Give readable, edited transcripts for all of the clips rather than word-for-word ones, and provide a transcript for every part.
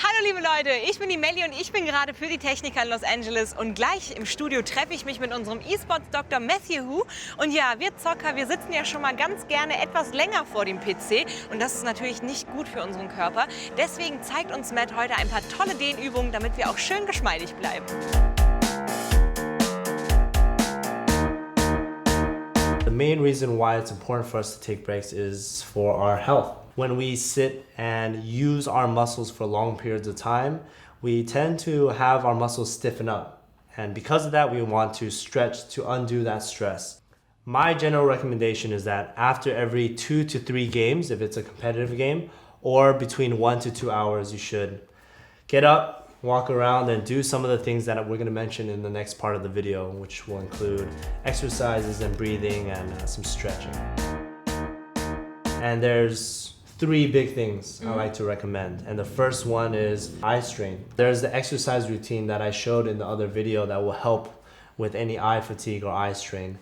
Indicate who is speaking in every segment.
Speaker 1: Hallo liebe Leute, ich bin die Melli und ich bin gerade für die Techniker in Los Angeles und gleich im Studio treffe ich mich mit unserem E-Sports-Doktor Matthew. Und ja, wir Zocker, wir sitzen ja schon mal ganz gerne etwas länger vor dem PC und das ist natürlich nicht gut für unseren Körper. Deswegen zeigt uns Matt heute ein paar tolle Dehnübungen, damit wir auch schön geschmeidig bleiben.
Speaker 2: The main reason why it's important for us to take breaks is for our health. When we sit and use our muscles for long periods of time, we tend to have our muscles stiffen up. And because of that, we want to stretch to undo that stress. My general recommendation is that after every 2 to 3 games, if it's a competitive game, or between 1 to 2 hours, you should get up, walk around, and do some of the things that we're going to mention in the next part of the video, which will include exercises and breathing and some stretching. And there's 3 big things I like to recommend. And the first one is eye strain. There's the exercise routine that I showed in the other video that will help with any eye fatigue or eye strain.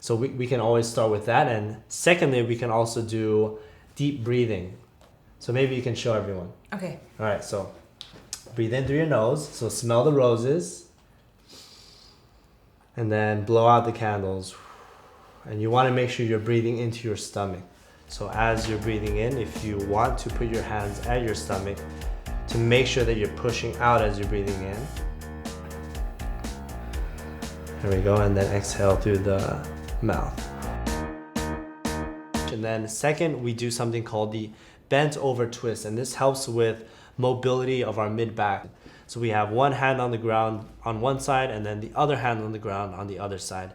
Speaker 2: So we can always start with that. And secondly, we can also do deep breathing. So maybe you can show everyone.
Speaker 1: Okay.
Speaker 2: All right, so breathe in through your nose. So smell the roses. And then blow out the candles. And you want to make sure you're breathing into your stomach. So as you're breathing in, if you want to put your hands at your stomach to make sure that you're pushing out as you're breathing in. There we go, and then exhale through the mouth. And then second, we do something called the bent over twist, and this helps with mobility of our mid-back. So we have one hand on the ground on one side and then the other hand on the ground on the other side.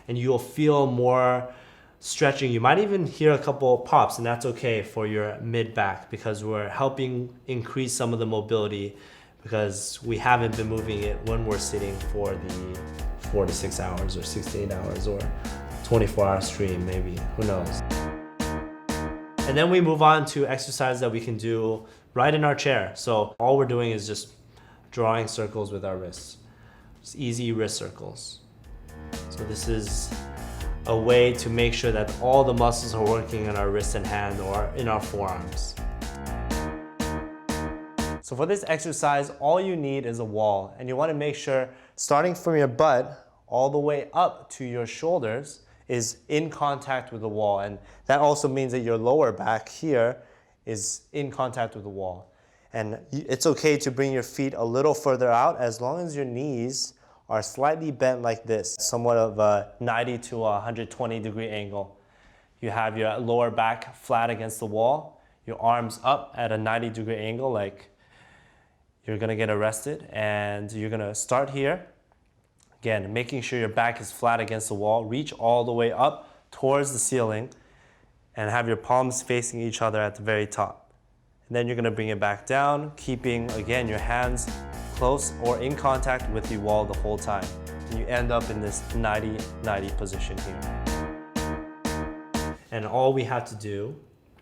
Speaker 2: And you'll feel more stretching. You might even hear a couple pops, and that's okay for your mid-back because we're helping increase some of the mobility because we haven't been moving it when we're sitting for the 4 to 6 hours or 6 to 8 hours or 24-hour stream, maybe, who knows. And then we move on to exercises that we can do right in our chair. So all we're doing is just drawing circles with our wrists. Just easy wrist circles. So this is a way to make sure that all the muscles are working in our wrist and hand or in our forearms. So for this exercise, all you need is a wall, and you want to make sure starting from your butt all the way up to your shoulders is in contact with the wall, and that also means that your lower back here is in contact with the wall. And it's okay to bring your feet a little further out as long as your knees are slightly bent like this, somewhat of a 90 to 120 degree angle. You have your lower back flat against the wall, your arms up at a 90 degree angle like you're gonna get arrested, and you're gonna start here. Again, making sure your back is flat against the wall, reach all the way up towards the ceiling and have your palms facing each other at the very top. And then you're gonna bring it back down, keeping, again, your hands close or in contact with the wall the whole time. And you end up in this 90-90 position here. And all we have to do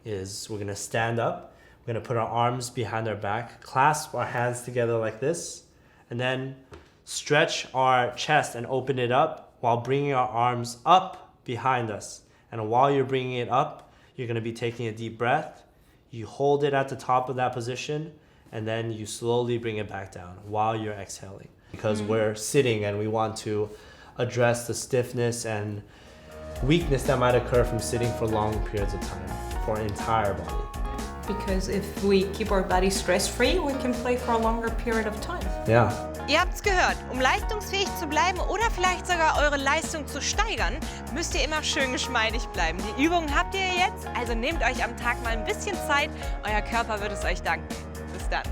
Speaker 2: is we're gonna stand up, we're gonna put our arms behind our back, clasp our hands together like this, and then stretch our chest and open it up while bringing our arms up behind us. And while you're bringing it up, you're gonna be taking a deep breath. You hold it at the top of that position, and then you slowly bring it back down while you're exhaling. Because we're sitting and we want to address the stiffness and weakness that might occur from sitting for long periods of time for our entire body.
Speaker 3: Because if we keep our body stress-free, we can play for a longer period of time.
Speaker 2: Yeah.
Speaker 1: Ihr habt's gehört, um leistungsfähig zu bleiben oder vielleicht sogar eure Leistung zu steigern, müsst ihr immer schön geschmeidig bleiben. Die Übungen habt ihr jetzt, also nehmt euch am Tag mal ein bisschen Zeit, euer Körper wird es euch danken. Bis dann.